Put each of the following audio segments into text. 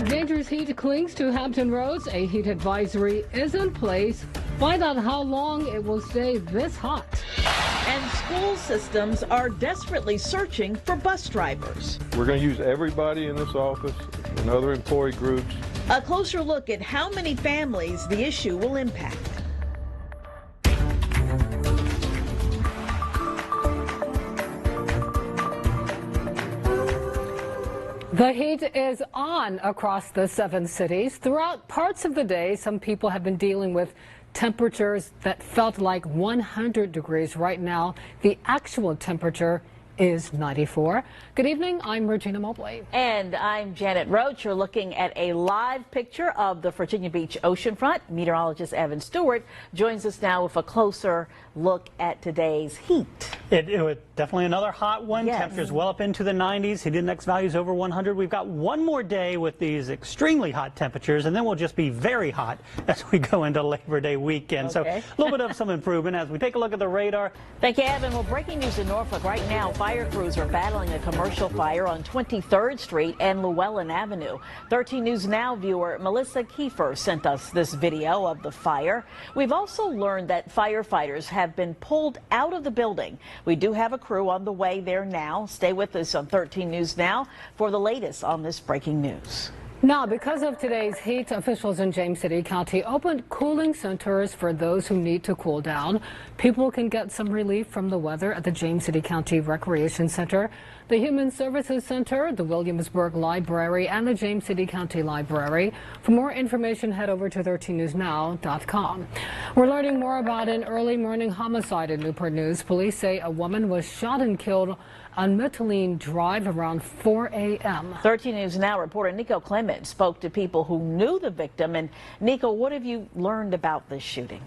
Dangerous heat clings to Hampton roads. A heat advisory is in place. Find out how long it will stay this hot. And school systems are desperately searching for bus drivers. We're going to use everybody in this office and other employee groups. A closer look at how many families the issue will impact. The heat is on across the 7 cities. Throughout parts of the day, some people have been dealing with temperatures that felt like 100 degrees. Right now, the actual temperature is 94. Good evening, I'm Regina Mobley. And I'm Janet Roach. You're looking at a live picture of the Virginia Beach oceanfront. Meteorologist Evan Stewart joins us now with a closer look at today's heat. It was definitely another hot one. Yes. Temperatures well up into the 90s. Heat index values over 100. We've got one more day with these extremely hot temperatures, and then we'll just be very hot as we go into Labor Day weekend. So a little bit of some improvement as we take a look at the radar. Thank you, Evan. Well, breaking news in Norfolk right now. Fire crews are battling a commercial fire on 23rd Street and Llewellyn Avenue. 13 News Now viewer Melissa Kiefer sent us this video of the fire. We've also learned that firefighters have been pulled out of the building. We do have a crew on the way there now. Stay with us on 13 News Now for the latest on this breaking news. Now, because of today's heat, officials in James City County opened cooling centers for those who need to cool down. People can get some relief from the weather at the James City County Recreation Center, the Human Services Center, the Williamsburg Library, and the James City County Library. For more information, head over to 13newsnow.com. We're learning more about an early morning homicide in Newport News. Police say a woman was shot and killed on Mytilene Drive around 4 a.m. 13 News Now reporter Nico Clements spoke to people who knew the victim. And Nico, what have you learned about this shooting?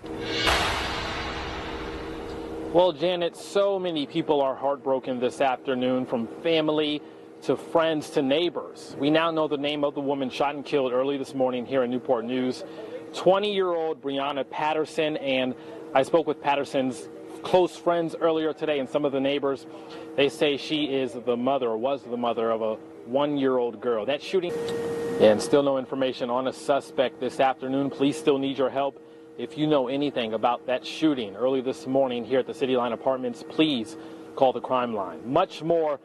Well, Janet, so many people are heartbroken this afternoon, from family to friends to neighbors. We now know the name of the woman shot and killed early this morning here in Newport News, 20-year-old Breonna Patterson. And I spoke with Patterson's close friends earlier today, and some of the neighbors. They say she is the mother, or was the mother, of a 1-year-old girl. That shooting, and still no information on a suspect this afternoon. Police still need your help. If you know anything about that shooting early this morning here at the City Line Apartments, please call the crime line. Much more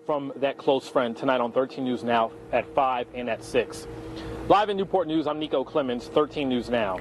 from that close friend tonight on 13 News Now at 5 and at 6. Live in Newport News, I'm Nico Clements, 13 News Now.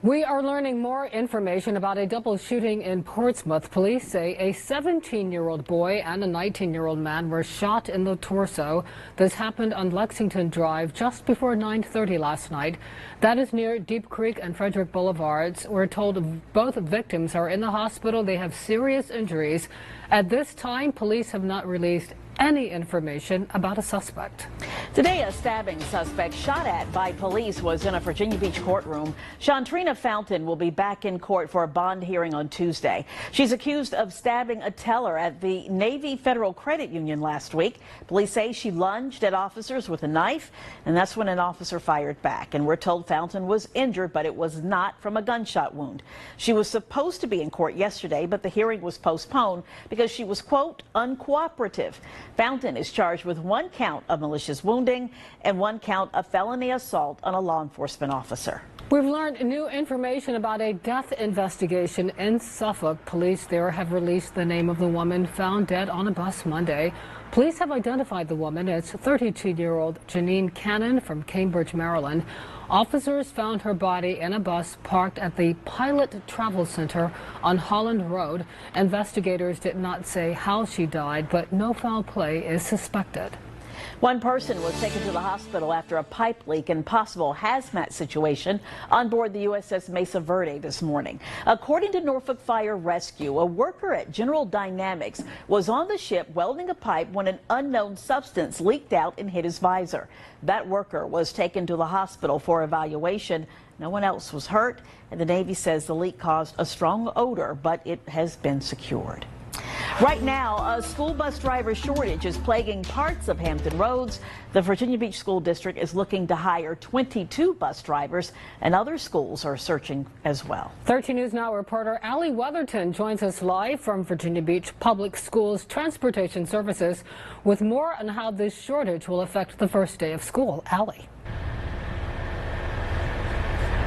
We are learning more information about a double shooting in Portsmouth. Police say a 17-year-old boy and a 19-year-old man were shot in the torso. This happened on Lexington Drive just before 9:30 last night. That is near Deep Creek and Frederick Boulevards. We're told both victims are in the hospital. They have serious injuries. At this time, police have not released any information about a suspect. Today, a stabbing suspect shot at by police was in a Virginia Beach courtroom. Shantrina Fountain will be back in court for a bond hearing on Tuesday. She's accused of stabbing a teller at the Navy Federal Credit Union last week. Police say she lunged at officers with a knife, and that's when an officer fired back. And we're told Fountain was injured, but it was not from a gunshot wound. She was supposed to be in court yesterday, but the hearing was postponed because she was, quote, uncooperative. Fountain is charged with 1 count of malicious wounding and 1 count of felony assault on a law enforcement officer. We've learned new information about a death investigation in Suffolk. Police there have released the name of the woman found dead on a bus Monday. Police have identified the woman as 32-year-old Janine Cannon from Cambridge, Maryland. Officers found her body in a bus parked at the Pilot Travel Center on Holland Road. Investigators did not say how she died, but no foul play is suspected. 1 person was taken to the hospital after a pipe leak and possible hazmat situation on board the USS Mesa Verde this morning. According to Norfolk Fire Rescue, a worker at General Dynamics was on the ship welding a pipe when an unknown substance leaked out and hit his visor. That worker was taken to the hospital for evaluation. No one else was hurt, and the Navy says the leak caused a strong odor, but it has been secured. Right now, a school bus driver shortage is plaguing parts of Hampton Roads. The Virginia Beach School District is looking to hire 22 bus drivers, and other schools are searching as well. 13 News Now reporter Allie Weatherton joins us live from Virginia Beach Public Schools Transportation Services with more on how this shortage will affect the first day of school. Allie.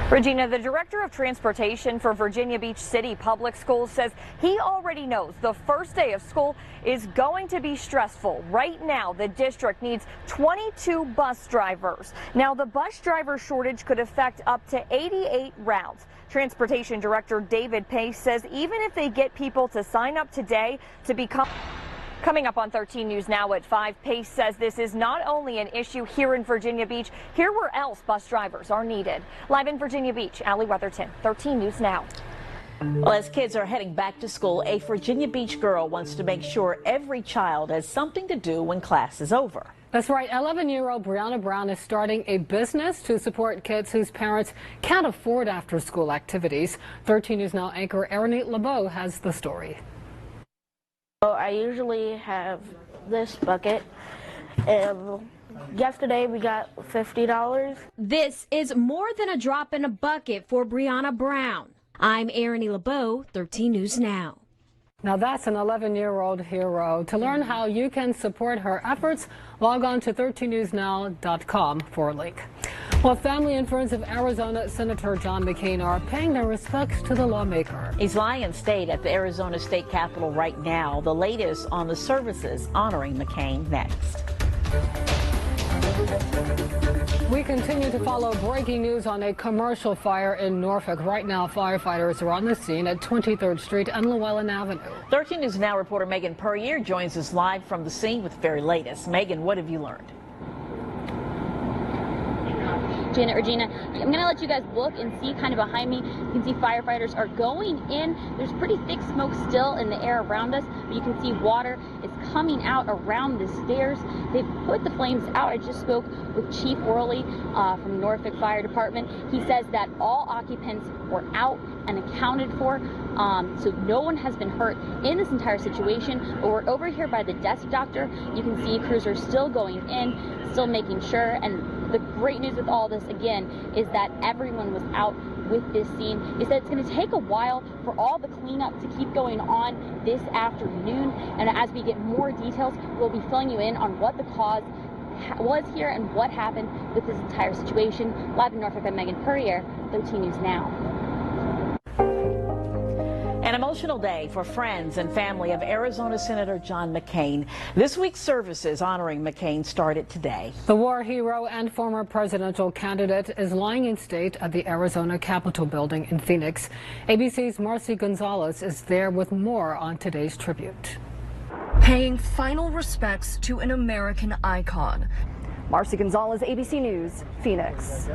Regina, the director of transportation for Virginia Beach City Public Schools says he already knows the first day of school is going to be stressful. Right now, the district needs 22 bus drivers. Now, the bus driver shortage could affect up to 88 routes. Transportation Director David Pace says even if they get people to sign up today to become... Coming up on 13 News Now at 5, Pace says this is not only an issue here in Virginia Beach, here where else bus drivers are needed. Live in Virginia Beach, Allie Weatherton, 13 News Now. Well, as kids are heading back to school, a Virginia Beach girl wants to make sure every child has something to do when class is over. That's right. 11-year-old Brianna Brown is starting a business to support kids whose parents can't afford after-school activities. 13 News Now anchor Erin LeBeau has the story. I usually have this bucket, and yesterday we got $50. This is more than a drop in a bucket for Brianna Brown. I'm Erin LeBeau, 13 News Now. Now that's an 11-year-old hero. To learn how you can support her efforts, log on to 13newsnow.com for a link. Well, family and friends of Arizona Senator John McCain are paying their respects to the lawmaker. He's lying in state at the Arizona State Capitol right now. The latest on the services honoring McCain next. We continue to follow breaking news on a commercial fire in Norfolk. Right now, firefighters are on the scene at 23rd Street and Llewellyn Avenue. 13 News Now reporter Megan Puryear joins us live from the scene with the very latest. Megan, what have you learned? Janet, Regina, I'm going to let you guys look and see kind of behind me. You can see firefighters are going in. There's pretty thick smoke still in the air around us, but you can see water is coming out around the stairs. They've put the flames out. I just spoke with Chief Worley from Norfolk Fire Department. He says that all occupants were out and accounted for, so no one has been hurt in this entire situation. But we're over here by the desk doctor. You can see crews are still going in, still making sure. And the great news with all this, again, is that everyone was out with this scene. Is that it's going to take a while for all the cleanup to keep going on this afternoon. And as we get more details, we'll be filling you in on what the cause was here and what happened with this entire situation. Live in Norfolk, I'm Megan Puryear, 13 News Now. An emotional day for friends and family of Arizona Senator John McCain. This week's services honoring McCain started today. The war hero and former presidential candidate is lying in state at the Arizona Capitol building in Phoenix. ABC's Marcy Gonzalez is there with more on today's tribute. Paying final respects to an American icon. Marcy Gonzalez, ABC News, Phoenix.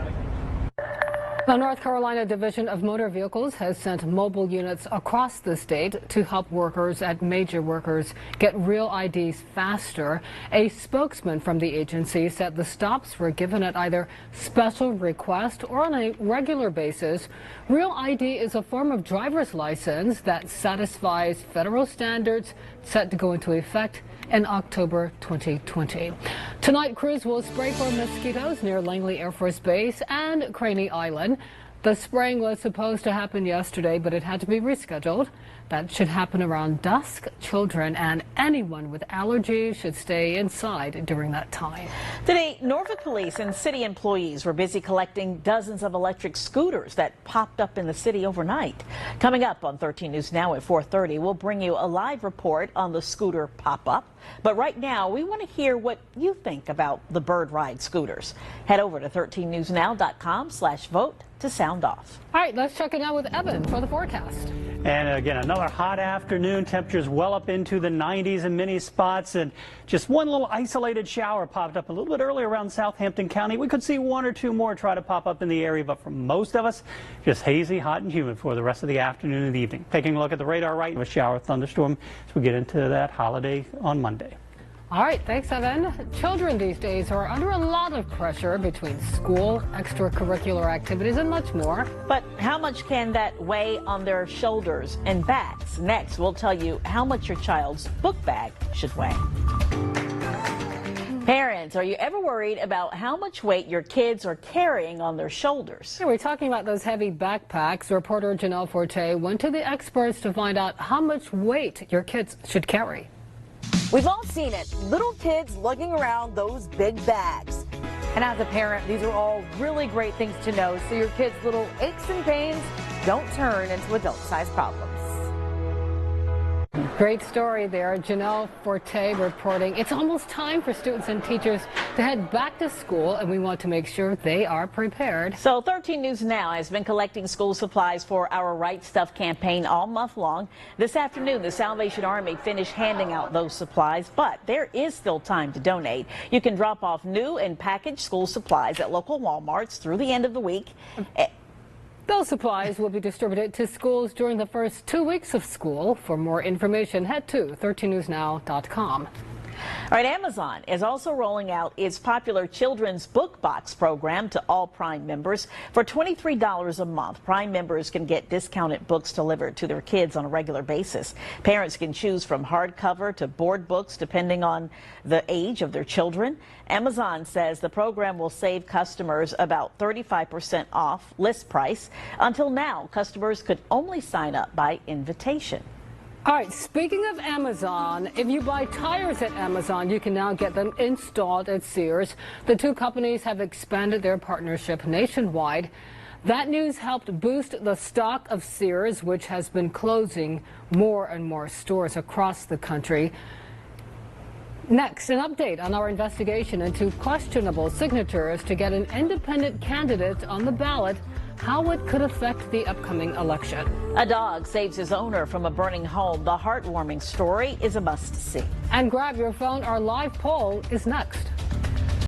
The North Carolina Division of Motor Vehicles has sent mobile units across the state to help workers at major workers get real IDs faster. A spokesman from the agency said the stops were given at either special request or on a regular basis. Real ID is a form of driver's license that satisfies federal standards set to go into effect in October 2020. Tonight, crews will spray for mosquitoes near Langley Air Force Base and Craney Island. The spraying was supposed to happen yesterday, but it had to be rescheduled. That should happen around dusk. Children and anyone with allergies should stay inside during that time. Today, Norfolk police and city employees were busy collecting dozens of electric scooters that popped up in the city overnight. Coming up on 13 News Now at 4:30, we'll bring you a live report on the scooter pop-up. But right now, we want to hear what you think about the Bird Ride scooters. Head over to 13newsnow.com/vote to sound off. All right, let's check it out with Evan for the forecast. And again, another hot afternoon. Temperatures well up into the 90s in many spots, and just one little isolated shower popped up a little bit earlier around Southampton County. We could see one or two more try to pop up in the area, but for most of us, just hazy, hot, and humid for the rest of the afternoon and the evening. Taking a look at the radar right, a shower thunderstorm as we get into that holiday on Monday. All right, thanks, Evan. Children these days are under a lot of pressure between school, extracurricular activities, and much more. But how much can that weigh on their shoulders and backs? Next, we'll tell you how much your child's book bag should weigh. Parents, are you ever worried about how much weight your kids are carrying on their shoulders? Yeah, we're talking about those heavy backpacks. Reporter Janelle Forte went to the experts to find out how much weight your kids should carry. We've all seen it, little kids lugging around those big bags. And as a parent, these are all really great things to know so your kids' little aches and pains don't turn into adult-sized problems. Great story there. Janelle Forte reporting. It's almost time for students and teachers to head back to school, and we want to make sure they are prepared. So 13 News Now has been collecting school supplies for our Right Stuff campaign all month long. This afternoon, the Salvation Army finished handing out those supplies, but there is still time to donate. You can drop off new and packaged school supplies at local Walmarts through the end of the week. Those supplies will be distributed to schools during the first 2 weeks of school. For more information, head to 13newsnow.com. All right, Amazon is also rolling out its popular children's book box program to all Prime members. For $23 a month, Prime members can get discounted books delivered to their kids on a regular basis. Parents can choose from hardcover to board books depending on the age of their children. Amazon says the program will save customers about 35% off list price. Until now, customers could only sign up by invitation. All right, speaking of Amazon, if you buy tires at Amazon, you can now get them installed at Sears. The two companies have expanded their partnership nationwide. That news helped boost the stock of Sears, which has been closing more and more stores across the country. Next, an update on our investigation into questionable signatures to get an independent candidate on the ballot, how it could affect the upcoming election. A dog saves his owner from a burning home. The heartwarming story is a must-see. And grab your phone. Our live poll is next.